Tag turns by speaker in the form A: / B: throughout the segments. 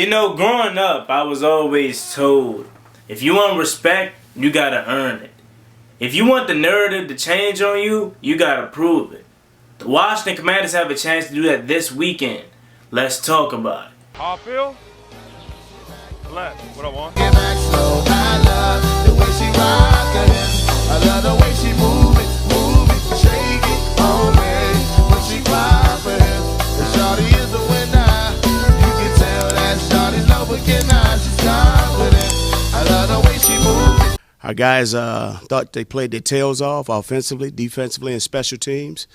A: You know, growing up, I was always told, if you want respect, you gotta earn it. If you want the narrative to change on you, you gotta prove it. The Washington Commanders have a chance to do that this weekend. Let's talk about it.
B: How I feel? Left. What I want?
C: Get back slow. I love the way she rockin' it. I love the way she move it, shake it on me. When she cry for him, the shawty is the winner. You can tell that shawty's low beginner. She's confident. I love the way she move it.
D: Our guys thought they played their tails off offensively, defensively, and special teams.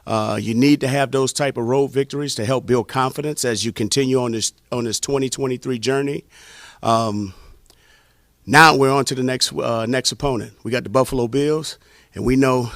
D: You need to have those type of road victories to help build confidence as you continue on this 2023 journey. Now we're on to the next opponent. We got the Buffalo Bills, and we know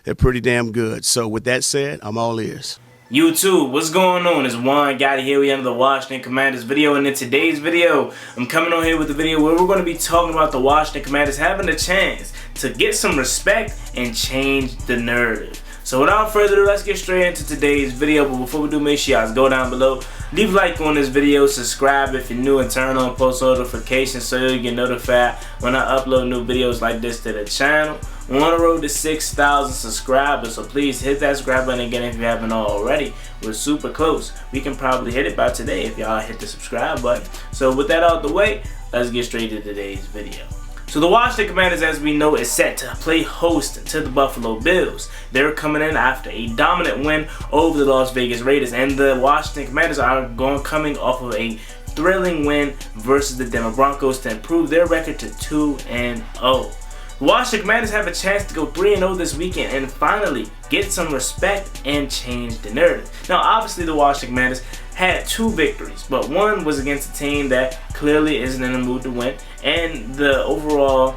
D: they're pretty damn good. So with that said, I'm all ears.
A: YouTube, what's going on? It's Juan Gotti here. We have the Washington Commanders video, and in today's video, I'm coming on here with a video where we're going to be talking about the Washington Commanders having a chance to get some respect and change the narrative. So without further ado, let's get straight into today's video. But before we do, make sure you guys go down below, leave a like on this video, subscribe if you're new, and turn on post notifications so you get notified when I upload new videos like this to the channel. We're on the road to 6,000 subscribers, so please hit that subscribe button again if you haven't already. We're super close. We can probably hit it by today if y'all hit the subscribe button. So with that out the way, let's get straight to today's video. So the Washington Commanders, as we know, is set to play host to the Buffalo Bills. They're coming in after a dominant win over the Las Vegas Raiders, and the Washington Commanders are coming off of a thrilling win versus the Denver Broncos to improve their record to 2-0. The Washington Commanders have a chance to go 3-0 this weekend and finally get some respect and change the narrative. Now, obviously, the Washington Commanders had 2 victories, but one was against a team that clearly isn't in the mood to win, and the overall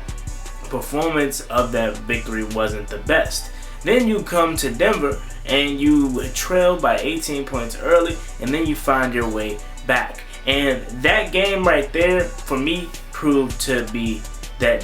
A: performance of that victory wasn't the best. Then you come to Denver and you trail by 18 points early, and then you find your way back. And that game right there, for me, proved to be that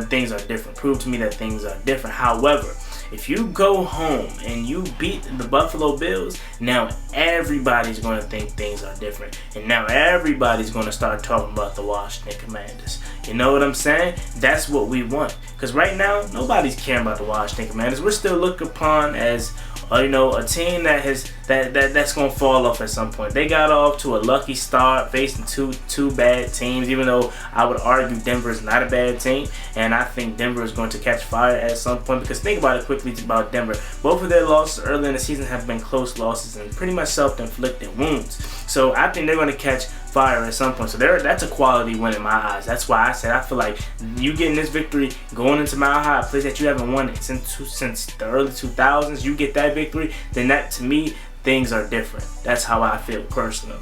A: things are different. Proved to me that things are different. However, if you go home and you beat the Buffalo Bills, now everybody's going to think things are different. And now everybody's going to start talking about the Washington Commanders. You know what I'm saying? That's what we want. Because right now, nobody's caring about the Washington Commanders. We're still looked upon as a team that's gonna fall off at some point. They got off to a lucky start, facing two bad teams. Even though I would argue Denver is not a bad team, and I think Denver is going to catch fire at some point. Because think about it quickly about Denver. Both of their losses early in the season have been close losses and pretty much self-inflicted wounds. So I think they're going to catch fire at some point. So that's a quality win in my eyes. That's why I said I feel like you getting this victory going into Mile High, a place that you haven't won since the early 2000s. You get that victory, then that, to me, things are different. That's how I feel personally.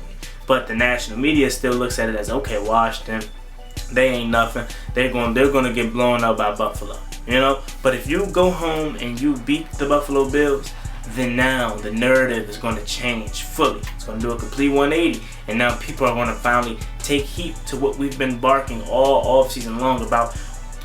A: But the national media still looks at it as, okay, Washington, they ain't nothing. They're gonna get blown up by Buffalo. But if you go home and you beat the Buffalo Bills, then now the narrative is going to change fully. It's going to do a complete 180, and now people are going to finally take heed to what we've been barking all offseason long about.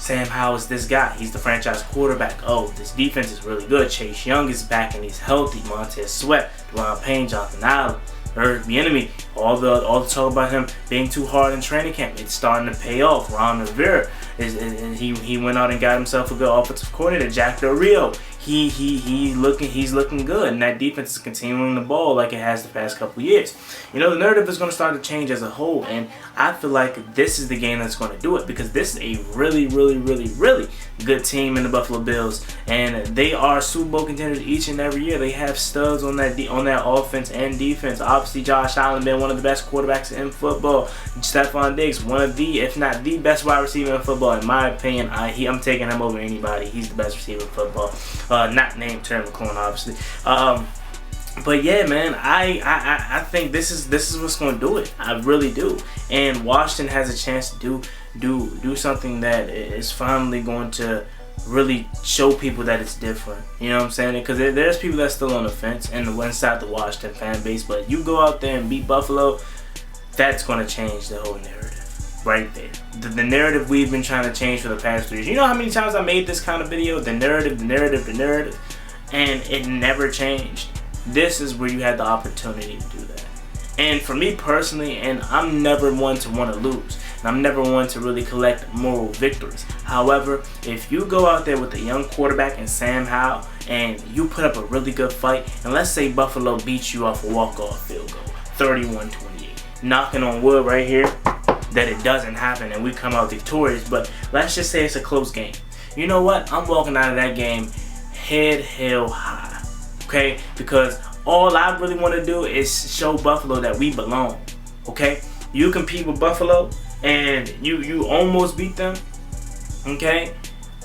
A: Sam Howell is this guy. He's the franchise quarterback. Oh, this defense is really good. Chase Young is back and he's healthy. Montez Sweat, Dwayne Payne, Jonathan Allen, the enemy. All the talk about him being too hard in training camp, it's starting to pay off. Ron Rivera he went out and got himself a good offensive coordinator. Jack Del Rio, he's looking good, and that defense is continuing the ball like it has the past couple years. The narrative is going to start to change as a whole, and I feel like this is the game that's going to do it, because this is a really good team in the Buffalo Bills, and they are Super Bowl contenders each and every year. They have studs on that offense and defense. Obviously, Josh Allen been one of the best quarterbacks in football. Stephon Diggs, one of the, if not the best wide receiver in football. In my opinion, I'm taking him over anybody. He's the best receiver in football. Not named Terry McLaurin, obviously. But yeah, man, I think this is what's going to do it. I really do. And Washington has a chance to do something that is finally going to really show people that it's different. You know what I'm saying? Because there's people that's still on the fence and inside the Washington fan base. But you go out there and beat Buffalo, that's going to change the whole narrative. Right there. The narrative we've been trying to change for the past 3 years. You know how many times I made this kind of video? The narrative, and it never changed. This is where you had the opportunity to do that. And for me personally, and I'm never one to want to lose, and I'm never one to really collect moral victories. However, if you go out there with a young quarterback and Sam Howell, and you put up a really good fight, and let's say Buffalo beats you off a walk-off field goal, 31-28, knocking on wood right here that it doesn't happen and we come out victorious, but let's just say it's a close game. You know what? I'm walking out of that game head held high, okay? Because all I really want to do is show Buffalo that we belong, okay? You compete with Buffalo and you almost beat them, okay?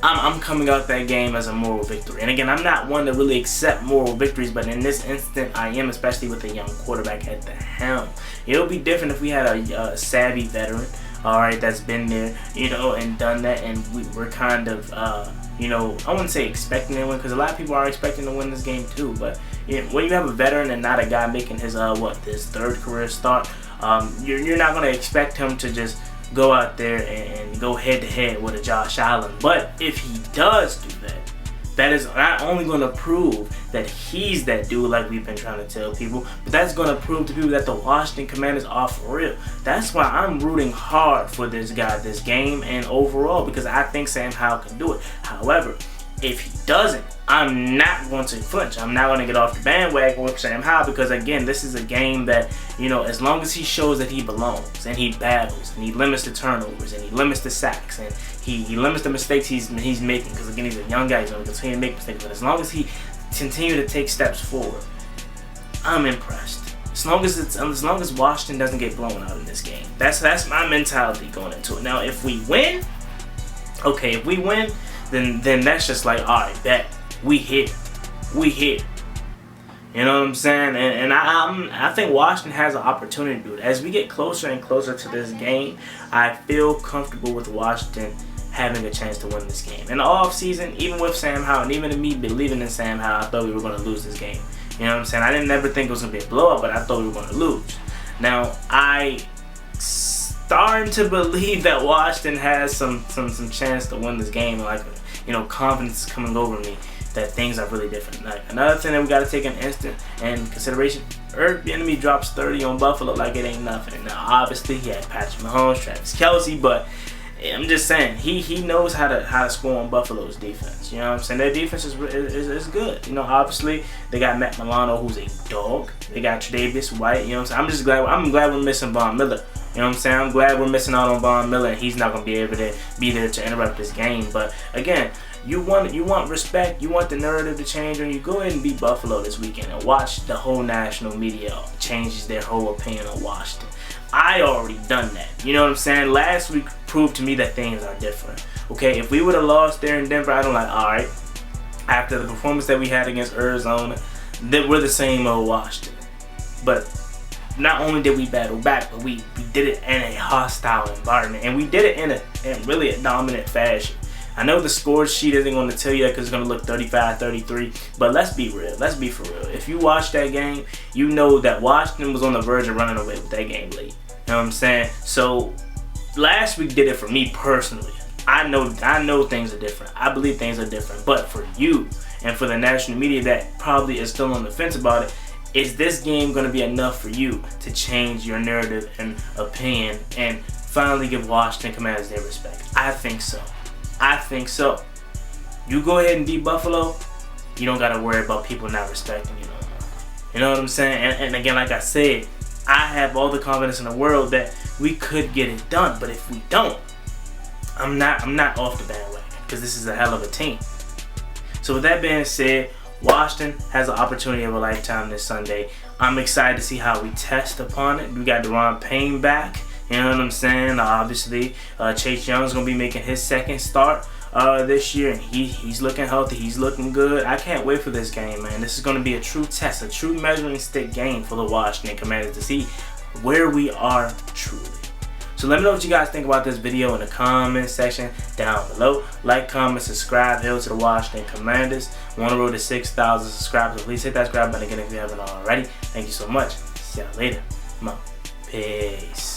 A: I'm coming out that game as a moral victory. And again, I'm not one to really accept moral victories, but in this instant I am, especially with a young quarterback at the helm. It'll be different if we had a savvy veteran, all right, that's been there, you know, and done that, and we're kind of, you know, I wouldn't say expecting to win, because a lot of people are expecting to win this game too, but when you have a veteran and not a guy making his, his third career start, you're not going to expect him to just go out there and go head-to-head with a Josh Allen. But if he does do that, that is not only going to prove that he's that dude like we've been trying to tell people, but that's going to prove to people that the Washington Commanders are for real. That's why I'm rooting hard for this guy, this game, and overall, because I think Sam Howell can do it. However, if he doesn't, I'm not going to flinch. I'm not going to get off the bandwagon with Sam Howell, because again, this is a game that, you know, as long as he shows that he belongs and he battles and he limits the turnovers and he limits the sacks and he limits the mistakes he's making, because again, he's a young guy, he's going to continue to make mistakes, but as long as he continue to take steps forward, I'm impressed. As long as Washington doesn't get blown out in this game, that's my mentality going into it. Now, if we win, okay, if we win, then that's just like, all right, bet we here. You know what I'm saying? And I think Washington has an opportunity to do it. As we get closer and closer to this game, I feel comfortable with Washington having a chance to win this game. In the offseason, even with Sam Howell, and even in me believing in Sam Howell, I thought we were going to lose this game. You know what I'm saying? I didn't ever think it was going to be a blowout, but I thought we were going to lose. Now, I starting to believe that Washington has some chance to win this game. Like, you know, confidence is coming over me that things are really different. Like, another thing that we got to take an instant and consideration, Herb Enemy drops 30 on Buffalo like it ain't nothing. Now, obviously, he had Patrick Mahomes, Travis Kelce, but I'm just saying, he knows how to score on Buffalo's defense. You know what I'm saying? Their defense is good. You know, obviously, they got Matt Milano, who's a dog. They got Tre'Davious White. You know what I'm saying? I'm glad we're missing Von Miller. You know what I'm saying? I'm glad we're missing out on Von Miller, and he's not going to be able to be there to interrupt this game. But again, you want respect, you want the narrative to change, and you go ahead and beat Buffalo this weekend and watch the whole national media change their whole opinion on Washington. I already done that. You know what I'm saying? Last week proved to me that things are different. Okay, if we would have lost there in Denver, I'd have like, all right, after the performance that we had against Arizona, that we're the same old Washington. But not only did we battle back, but we did it in a hostile environment, and we did it in really a dominant fashion. I know the score sheet isn't going to tell you that because it's going to look 35-33, but let's be real. Let's be for real. If you watch that game, you know that Washington was on the verge of running away with that game late. You know what I'm saying? So last week did it for me personally. I know things are different. I believe things are different. But for you and for the national media that probably is still on the fence about it, is this game going to be enough for you to change your narrative and opinion and finally give Washington Commanders their respect? I think so. I think so. You go ahead and beat Buffalo, you don't got to worry about people not respecting you no more. You know what I'm saying? And again, like I said, I have all the confidence in the world that we could get it done. But if we don't, I'm not off the bandwagon, because this is a hell of a team. So with that being said, Washington has an opportunity of a lifetime this Sunday. I'm excited to see how we test upon it. We got Deron Payne back. You know what I'm saying? Obviously, Chase Young's going to be making his second start this year, and he's looking healthy. He's looking good. I can't wait for this game, man. This is going to be a true test, a true measuring stick game for the Washington Commanders to see where we are truly. So let me know what you guys think about this video in the comment section down below. Like, comment, subscribe. Hail to the Washington Commanders. We're on the road to 6,000 subscribers. So please hit that subscribe button again if you haven't already. Thank you so much. See y'all later. Come on. Peace.